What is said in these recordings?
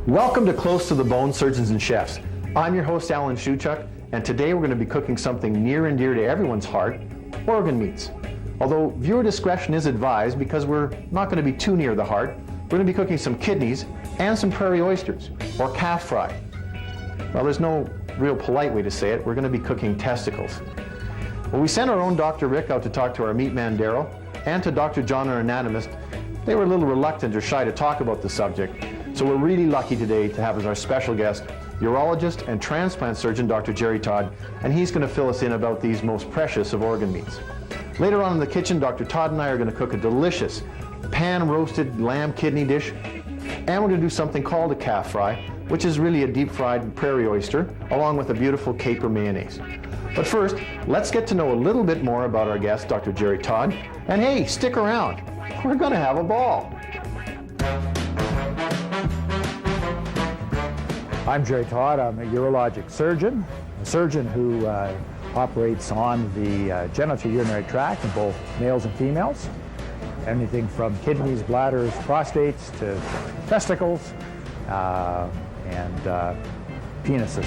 Welcome to Close to the Bone, Surgeons and Chefs. I'm your host, Alan Shuchuk, and today we're going to be cooking something near and dear to everyone's heart, organ meats. Although viewer discretion is advised because we're not going to be too near the heart, we're going to be cooking some kidneys and some prairie oysters, or calf fry. Well, there's no real polite way to say it. We're going to be cooking testicles. Well, we sent our own Dr. Rick out to talk to our meat man, Daryl, and to Dr. John, our anatomist. They were a little reluctant or shy to talk about the subject, so we're really lucky today to have as our special guest urologist and transplant surgeon Dr. Gerry Todd, and he's going to fill us in about these most precious of organ meats. Later on in the kitchen, Dr. Todd and I are going to cook a delicious pan-roasted lamb kidney dish, and we're going to do something called a calf fry, which is really a deep-fried prairie oyster, along with a beautiful caper mayonnaise. But first, let's get to know a little bit more about our guest, Dr. Gerry Todd, and hey, stick around. We're going to have a ball. I'm Gerry Todd. I'm a urologic surgeon, a surgeon who operates on the genitourinary tract in both males and females. Anything from kidneys, bladders, prostates, to testicles, and penises.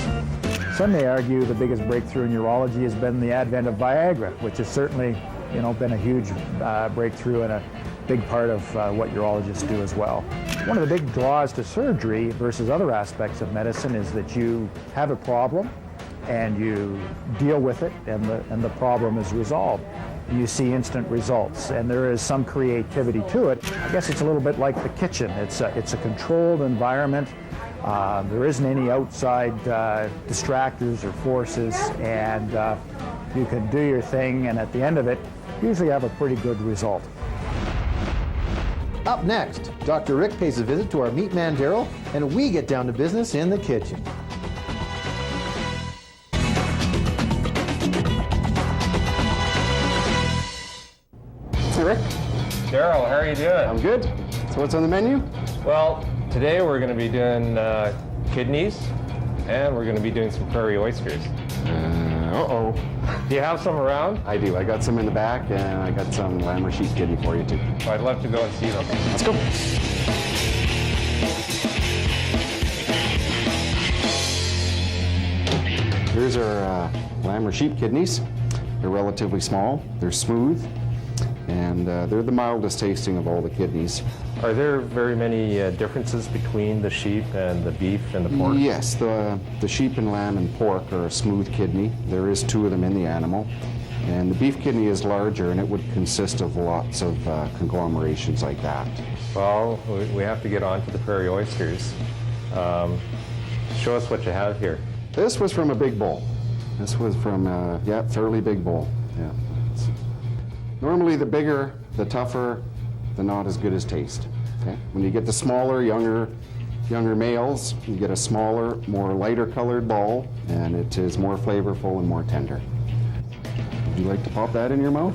Some may argue the biggest breakthrough in urology has been the advent of Viagra, which has certainly, been a huge breakthrough and a big part of what urologists do as well. One of the big draws to surgery versus other aspects of medicine is that you have a problem and you deal with it, and the problem is resolved. You see instant results, and there is some creativity to it. I guess it's a little bit like the kitchen. It's a controlled environment. There isn't any outside distractors or forces, and you can do your thing, and at the end of it, usually have a pretty good result. Up next, Dr. Rick pays a visit to our meat man, Daryl, and we get down to business in the kitchen. Hey, Rick. Daryl, how are you doing? I'm good. So what's on the menu? Well, today we're going to be doing kidneys, and we're going to be doing some prairie oysters. Uh-oh. Do you have some around? I do. I got some in the back, and I got some lamb or sheep kidney for you, too. Oh, I'd love to go and see them. Let's go. Here's our lamb or sheep kidneys. They're relatively small. They're smooth, and they're the mildest tasting of all the kidneys. Are there very many differences between the sheep and the beef and the pork? Yes, the sheep and lamb and pork are a smooth kidney. There is two of them in the animal. And the beef kidney is larger, and it would consist of lots of conglomerations like that. Well, we have to get on to the prairie oysters. Show us what you have here. This was from a big bowl. This was from a fairly big bowl. Yeah. Normally the bigger, the tougher, the not as good as taste. Okay? When you get the smaller, younger males, you get a smaller, more lighter colored ball, and it is more flavorful and more tender. Would you like to pop that in your mouth?